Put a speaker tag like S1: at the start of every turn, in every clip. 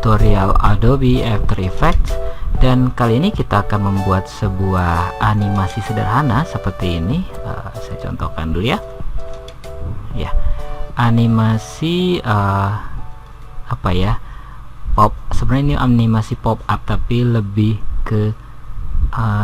S1: tutorial Adobe After Effects, dan kali ini kita akan membuat sebuah animasi sederhana seperti ini. Saya contohkan dulu ya. Animasi apa ya, pop. Sebenarnya ini animasi pop up, tapi lebih ke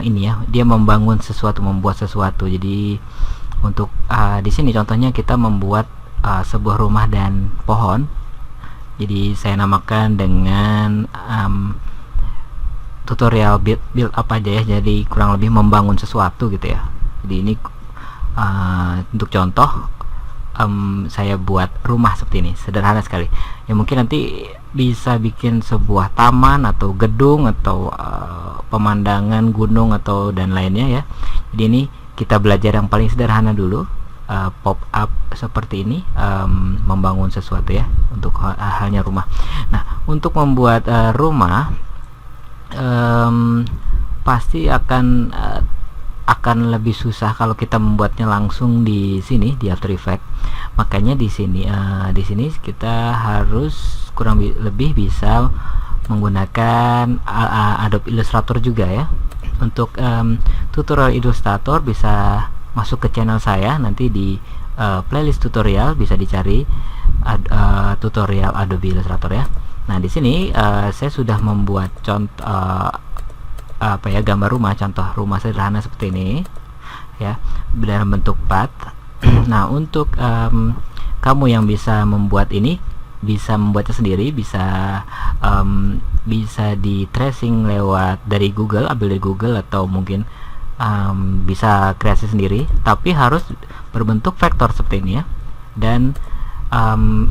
S1: ini ya, dia membangun sesuatu, membuat sesuatu. Jadi untuk di sini contohnya kita membuat sebuah rumah dan pohon. Jadi saya namakan dengan tutorial build up aja ya. Jadi kurang lebih membangun sesuatu gitu ya. Jadi ini untuk contoh saya buat rumah seperti ini, sederhana sekali. Ya mungkin nanti bisa bikin sebuah taman atau gedung atau pemandangan gunung atau dan lainnya ya. Jadi ini kita belajar yang paling sederhana dulu. Pop up seperti ini, membangun sesuatu ya, untuk halnya rumah. Nah, untuk membuat rumah pasti akan lebih susah kalau kita membuatnya langsung di sini di After Effects. Makanya di sini kita harus kurang lebih bisa menggunakan Adobe Illustrator juga ya. Untuk tutorial Illustrator bisa masuk ke channel saya, nanti di playlist tutorial bisa dicari tutorial Adobe Illustrator ya. Nah, di sini saya sudah membuat contoh gambar rumah, contoh rumah sederhana seperti ini ya, dalam bentuk path. Nah, untuk kamu yang bisa membuat ini, bisa membuatnya sendiri, bisa di tracing lewat dari Google, ambil dari Google, atau mungkin bisa kreasi sendiri, tapi harus berbentuk vektor seperti ini ya. Dan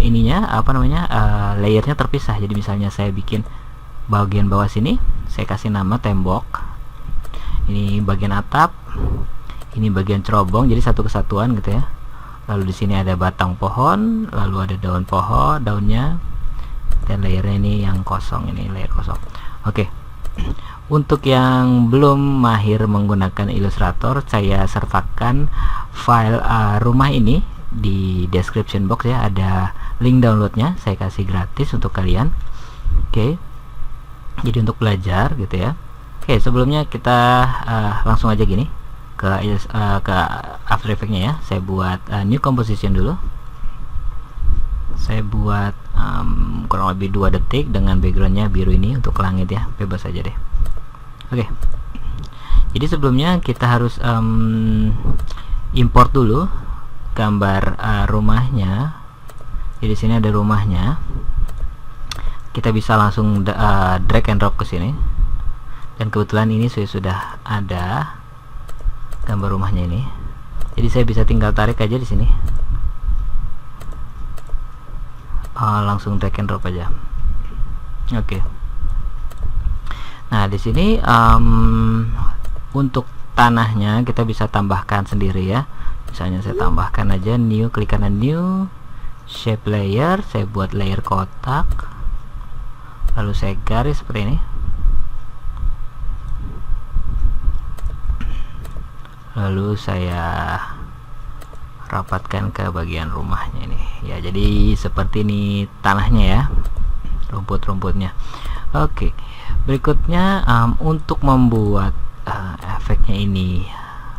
S1: ininya layernya terpisah. Jadi misalnya saya bikin bagian bawah sini, saya kasih nama tembok, ini bagian atap, ini bagian cerobong, jadi satu kesatuan gitu ya. Lalu di sini ada batang pohon, lalu ada daun pohon, daunnya, dan layernya ini yang kosong, ini layer kosong. Oke. Untuk yang belum mahir menggunakan Illustrator, saya sertakan file rumah ini di description box ya, ada link downloadnya, saya kasih gratis untuk kalian. Oke. Jadi untuk belajar gitu ya. Oke, sebelumnya kita langsung aja gini ke After Effects-nya ya. Saya buat new composition dulu. Saya buat kurang lebih 2 detik dengan backgroundnya biru ini untuk langit ya, bebas aja deh. Oke. Jadi sebelumnya kita harus import dulu gambar rumahnya. Jadi sini ada rumahnya. Kita bisa langsung drag and drop ke sini. Dan kebetulan ini sudah ada gambar rumahnya ini. Jadi saya bisa tinggal tarik aja di sini. Langsung drag and drop aja. Oke. Nah, di sini untuk tanahnya kita bisa tambahkan sendiri ya. Misalnya saya tambahkan aja new, klik kanan new, shape layer, saya buat layer kotak, lalu saya garis seperti ini, lalu saya rapatkan ke bagian rumahnya ini ya. Jadi seperti ini tanahnya ya, rumput-rumputnya. Oke. Berikutnya untuk membuat efeknya ini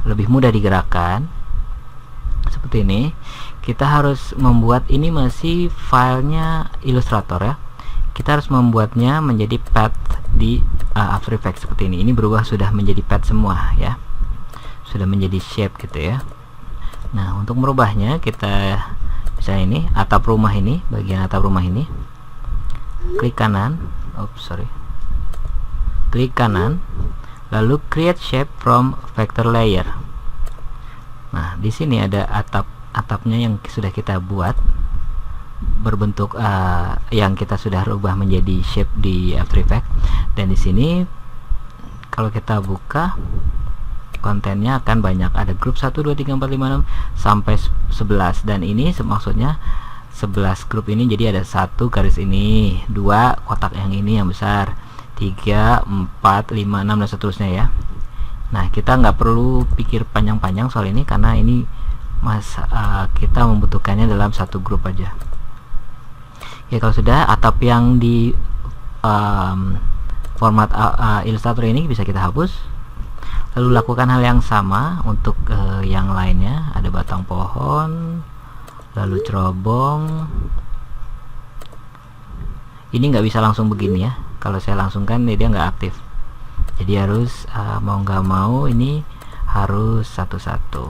S1: lebih mudah digerakkan seperti ini, kita harus membuat ini masih filenya Illustrator ya. Kita harus membuatnya menjadi path di After Effects seperti ini. Ini berubah, sudah menjadi path semua ya, sudah menjadi shape gitu ya. Nah, untuk merubahnya kita bisa ini atap rumah ini, bagian atap rumah ini, klik kanan, klik kanan, lalu create shape from vector layer. Nah, di sini ada atapnya yang sudah kita buat berbentuk yang kita sudah rubah menjadi shape di After Effects. Dan di sini kalau kita buka, kontennya akan banyak, ada grup 1 2 3 4 5 6 sampai 11, dan ini maksudnya 11 grup ini. Jadi ada 1 garis ini, 2 kotak yang ini yang besar, 3 4 5 6 dan seterusnya ya. Nah, kita nggak perlu pikir panjang-panjang soal ini, karena ini kita membutuhkannya dalam 1 grup aja ya. Kalau sudah, atap yang di format Illustrator ini bisa kita hapus. Lalu lakukan hal yang sama untuk yang lainnya. Ada batang pohon, lalu cerobong. Ini nggak bisa langsung begini ya, kalau saya langsungkan dia nggak aktif, jadi harus mau nggak mau ini harus satu-satu.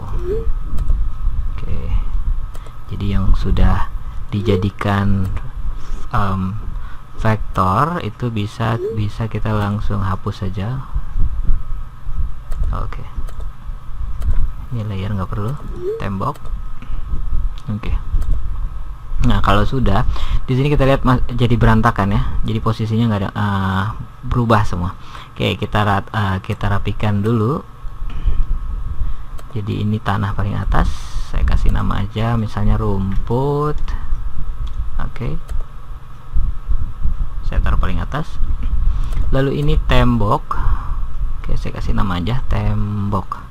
S1: Oke, jadi yang sudah dijadikan vektor itu bisa kita langsung hapus saja. Oke, ini layer nggak perlu, tembok. Oke. Nah, kalau sudah di sini kita lihat jadi berantakan ya, jadi posisinya nggak ada, berubah semua. Oke, kita rapikan dulu. Jadi ini tanah paling atas, saya kasih nama aja misalnya rumput. Oke, saya taruh paling atas. Lalu ini tembok. Oke, saya kasih nama aja tembok.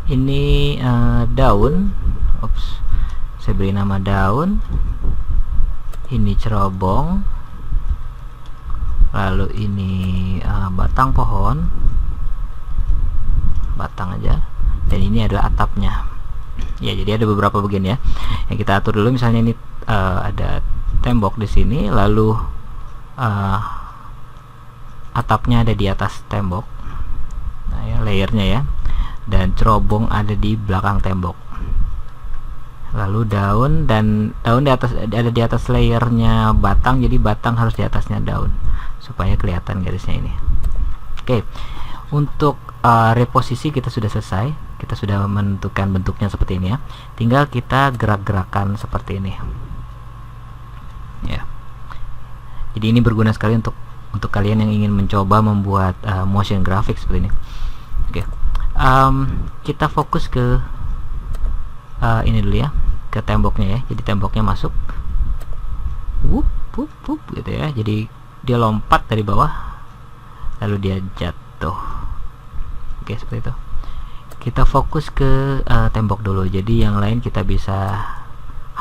S1: Ini daun. Ups, saya beri nama daun. Ini cerobong. Lalu ini batang pohon, batang aja. Dan ini adalah atapnya. Ya, jadi ada beberapa bagian ya yang kita atur dulu. Misalnya ini ada tembok di sini, lalu atapnya ada di atas tembok. Nah ya, layernya ya. Dan cerobong ada di belakang tembok. Lalu daun di atas, ada di atas layernya batang, jadi batang harus di atasnya daun supaya kelihatan garisnya ini. Oke, untuk reposisi kita sudah selesai. Kita sudah menentukan bentuknya seperti ini ya. Tinggal kita gerak-gerakan seperti ini. Ya. Jadi ini berguna sekali untuk kalian yang ingin mencoba membuat motion graphic seperti ini. Oke, kita fokus ke ini dulu ya, ke temboknya ya. Jadi temboknya masuk, wup, wup, wup, gitu ya. Jadi dia lompat dari bawah, lalu dia jatuh. Oke, seperti itu. Kita fokus ke tembok dulu. Jadi yang lain kita bisa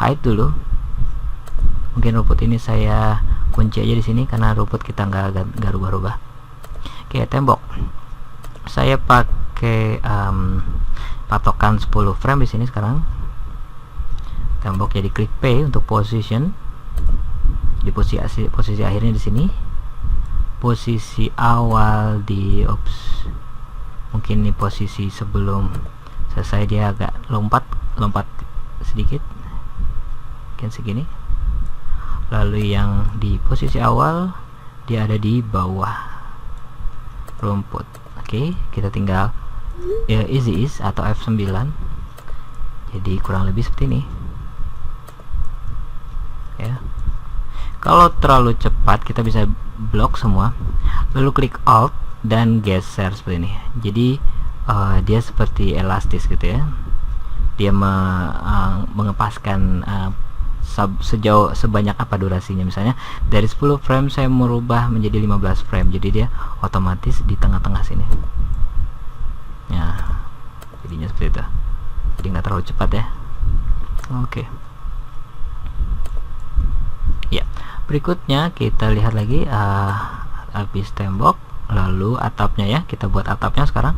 S1: hide dulu. Mungkin rumput ini saya kunci aja di sini karena rumput kita nggak rubah-rubah. Oke, tembok. Saya pakai patokan 10 frame di sini sekarang. Tembok, jadi klik P untuk position. Di posisi akhirnya di sini. Posisi awal di mungkin ini posisi sebelum selesai, dia agak lompat sedikit. Mungkin segini. Lalu yang di posisi awal dia ada di bawah rumput. Oke, kita tinggal easy ease atau F9. Jadi kurang lebih seperti ini ya. Kalau terlalu cepat kita bisa blok semua, lalu klik Alt dan geser seperti ini. Jadi dia seperti elastis gitu ya. Dia mengepaskan sebanyak apa durasinya. Misalnya dari 10 frame saya merubah menjadi 15 frame, jadi dia otomatis di tengah-tengah sini. Nah, jadinya seperti itu. Jadi nggak terlalu cepat ya. Oke. Ya, berikutnya kita lihat lagi habis tembok, lalu atapnya ya. Kita buat atapnya sekarang.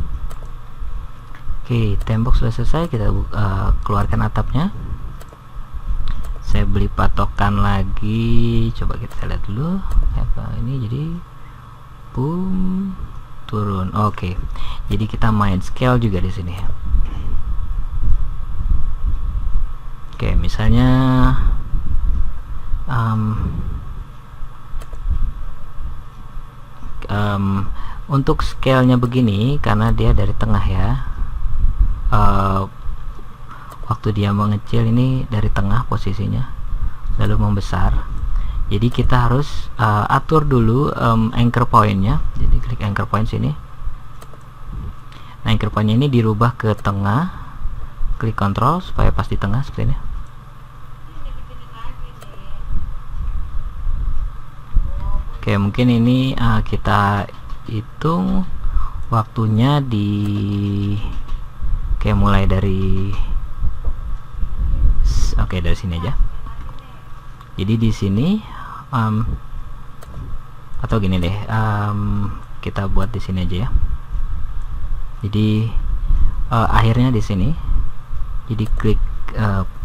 S1: Oke, tembok sudah selesai. Kita keluarkan atapnya. Saya beli patokan lagi, coba kita lihat dulu apa ini. Jadi boom, turun. Oke, jadi kita main scale juga di sini. Oke, misalnya untuk scale-nya begini karena dia dari tengah ya. Waktu dia mengecil ini dari tengah posisinya, lalu membesar. Jadi kita harus atur dulu anchor point-nya. Jadi klik anchor point sini. Nah, anchor point-nya ini dirubah ke tengah. Klik Ctrl supaya pas di tengah seperti ini. Oke, mungkin ini kita hitung waktunya mulai dari dari sini aja. Jadi di sini Atau gini deh, kita buat di sini aja ya. Jadi akhirnya di sini, jadi klik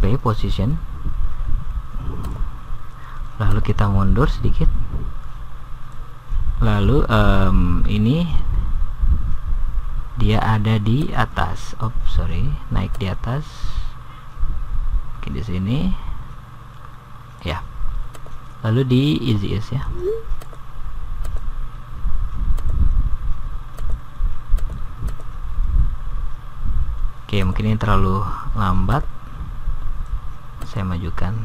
S1: P position, lalu kita mundur sedikit, lalu ini dia ada di atas. Naik di atas. Oke, di sini ya. Lalu di easy ease ya. Oke, mungkin ini terlalu lambat. Saya majukan.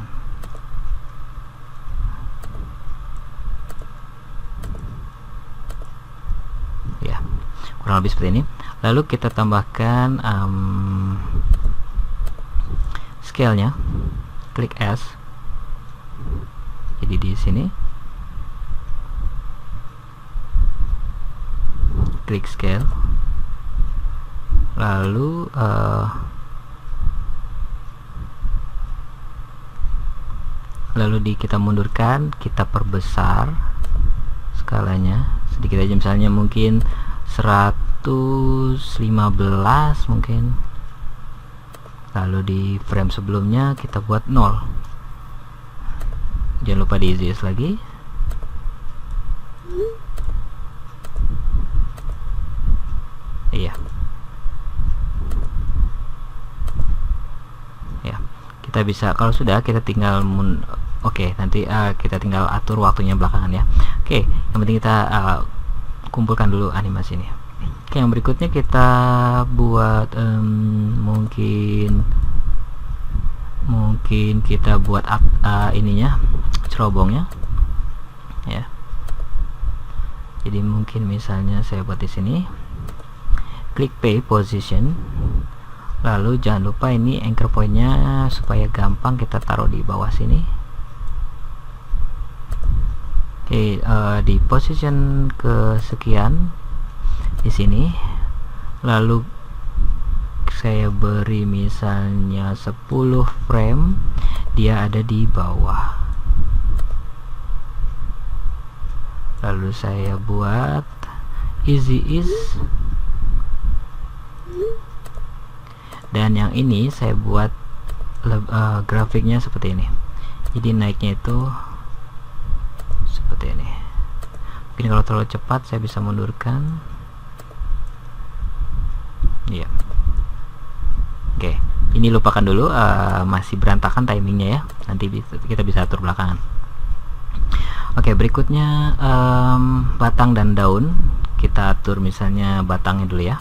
S1: Ya, kurang lebih seperti ini. Lalu kita tambahkan scale-nya. Klik S. Jadi di sini klik scale, lalu kita mundurkan, kita perbesar skalanya sedikit aja, misalnya mungkin 115 mungkin. Lalu di frame sebelumnya kita buat 0. Jangan lupa di easy lagi. Iya. Ya, kita bisa, kalau sudah kita tinggal Oke, nanti kita tinggal atur waktunya belakangan ya. Oke, yang penting kita kumpulkan dulu animasi ini. Oke, yang berikutnya kita buat mungkin kita buat ininya, cerobongnya ya. Jadi mungkin misalnya saya buat di sini, klik P position, lalu jangan lupa ini anchor pointnya supaya gampang kita taruh di bawah sini. Oke, di position kesekian di sini, lalu saya beri misalnya 10 frame, dia ada di bawah. Lalu saya buat easy ease, dan yang ini saya buat grafiknya seperti ini. Jadi naiknya itu seperti ini. Mungkin kalau terlalu cepat saya bisa mundurkan. Iya. Oke, ini lupakan dulu, masih berantakan timingnya ya. Nanti kita bisa atur belakangan. Oke, berikutnya batang dan daun. Kita atur misalnya batangnya dulu ya.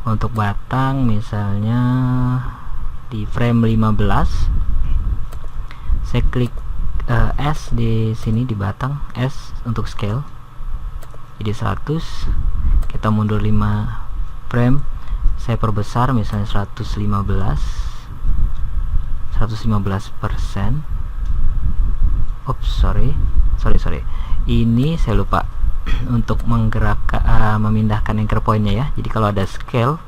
S1: Untuk batang misalnya di frame 15, saya klik S di sini di batang, S untuk scale. Jadi 100, kita mundur 5 frame, saya perbesar misalnya 115%. Sorry, ini saya lupa untuk menggerakkan memindahkan anchor pointnya ya. Jadi kalau ada scale,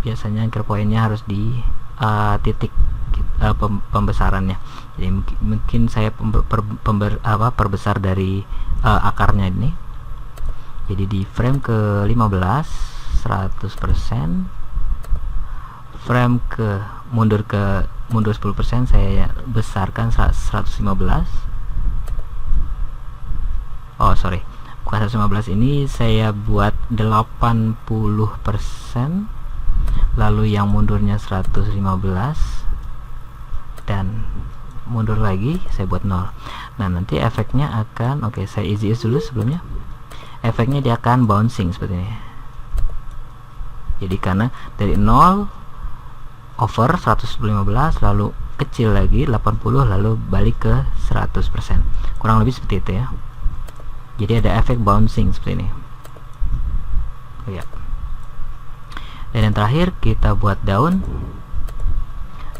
S1: biasanya anchor pointnya harus di titik pembesarannya. Jadi mungkin saya perbesar dari akarnya ini. Jadi di frame ke 15 100%, frame ke mundur 10%, saya besarkan 115. Bukan 115, ini saya buat 80%, lalu yang mundurnya 115, dan mundur lagi saya buat 0. Nah, nanti efeknya akan, saya easy dulu sebelumnya. Efeknya dia akan bouncing seperti ini. Jadi karena dari 0 over 115, lalu kecil lagi 80, lalu balik ke 100%. Kurang lebih seperti itu ya. Jadi ada efek bouncing seperti ini. Ya. Dan yang terakhir kita buat daun.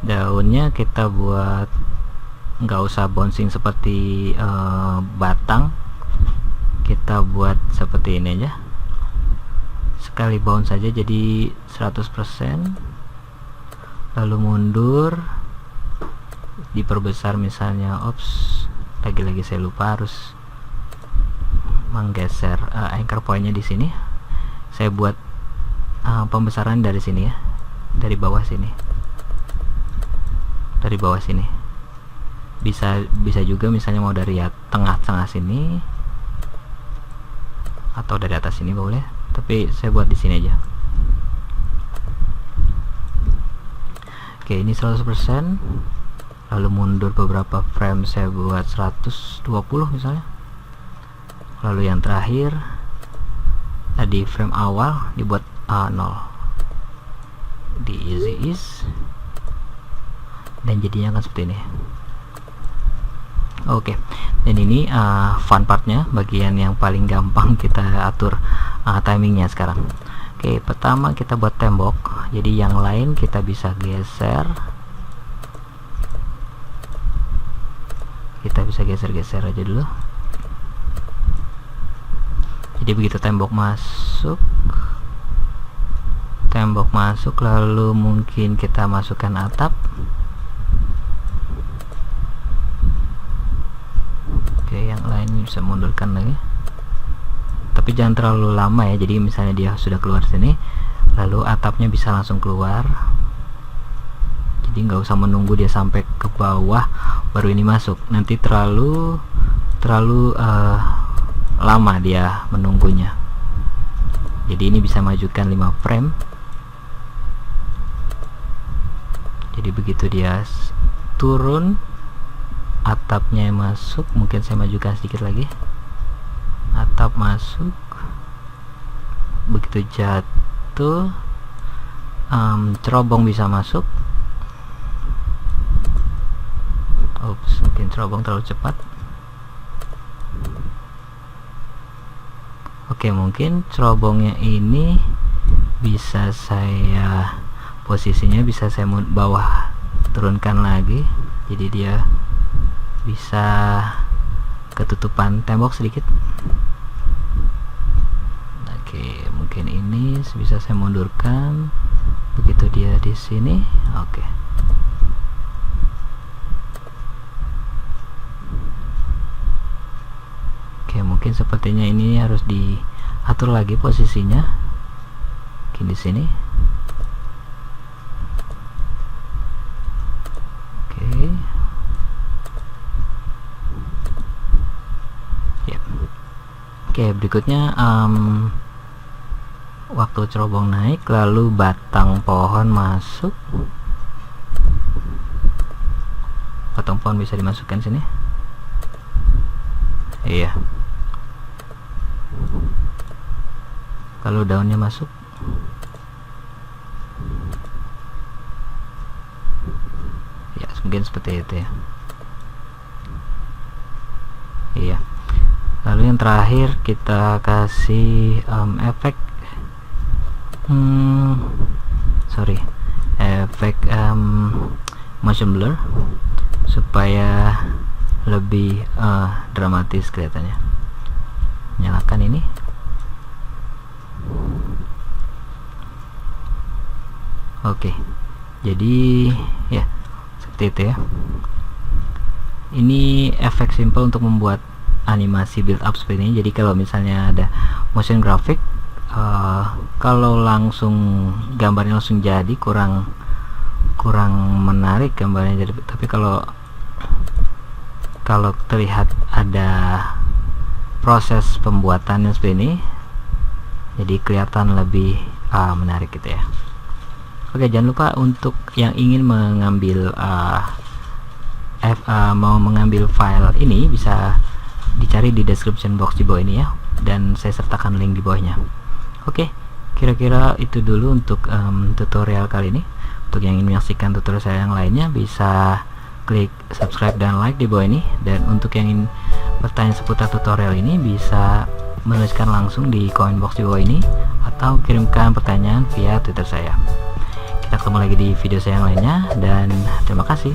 S1: Daunnya kita buat nggak usah bouncing seperti batang. Kita buat seperti ini aja, sekali bounce saja, jadi 100%, lalu mundur, diperbesar misalnya. Lagi-lagi saya lupa harus menggeser anchor pointnya di sini. Saya buat pembesaran dari sini ya, dari bawah sini, bisa juga misalnya mau dari tengah-tengah sini atau dari atas sini boleh, tapi saya buat di sini aja. Oke, ini 100%, lalu mundur beberapa frame, saya buat 120 misalnya. Lalu yang terakhir tadi frame awal dibuat 0, di easy ease, dan jadinya akan seperti ini. Oke, dan ini fun partnya, bagian yang paling gampang kita atur timingnya sekarang. Oke, pertama kita buat tembok, jadi yang lain kita bisa geser, geser aja dulu. Jadi begitu tembok masuk, lalu mungkin kita masukkan atap. Oke, yang lain bisa mundurkan lagi, tapi jangan terlalu lama ya. Jadi misalnya dia sudah keluar sini, lalu atapnya bisa langsung keluar, jadi nggak usah menunggu dia sampai ke bawah baru ini masuk, nanti terlalu lama dia menunggunya. Jadi ini bisa majukan 5 frame. Jadi begitu dia turun, atapnya masuk, mungkin saya majukan sedikit lagi, atap masuk, begitu jatuh cerobong bisa masuk. Mungkin cerobong terlalu cepat. Oke, mungkin cerobongnya ini bisa saya posisinya bisa saya bawah turunkan lagi, jadi dia bisa ketutupan tembok sedikit. Oke, mungkin ini bisa saya mundurkan begitu dia di sini. Oke. Oke, mungkin sepertinya ini harus diatur lagi posisinya. Mungkin di sini. Oke. Ya. Oke, berikutnya waktu cerobong naik, lalu batang pohon masuk. Batang pohon bisa dimasukkan sini. Iya. Kalau daunnya masuk, ya mungkin seperti itu ya. Iya. Lalu yang terakhir kita kasih efek efek motion blur supaya lebih dramatis kelihatannya. Nyalakan ini. Oke, jadi ya seperti itu ya. Ini efek simple untuk membuat animasi build up seperti ini. Jadi kalau misalnya ada motion graphic, kalau langsung gambarnya langsung jadi kurang menarik gambarnya. Jadi tapi kalau terlihat ada proses pembuatannya seperti ini, jadi kelihatan lebih menarik gitu ya. Oke, jangan lupa untuk yang ingin mengambil mau mengambil file ini bisa dicari di description box di bawah ini ya, dan saya sertakan link di bawahnya. Oke, kira-kira itu dulu untuk tutorial kali ini. Untuk yang ingin menyaksikan tutorial saya yang lainnya bisa klik subscribe dan like di bawah ini, dan untuk yang ingin bertanya seputar tutorial ini bisa menuliskan langsung di comment box di bawah ini atau kirimkan pertanyaan via Twitter saya. Kita ketemu lagi di video saya yang lainnya, dan terima kasih.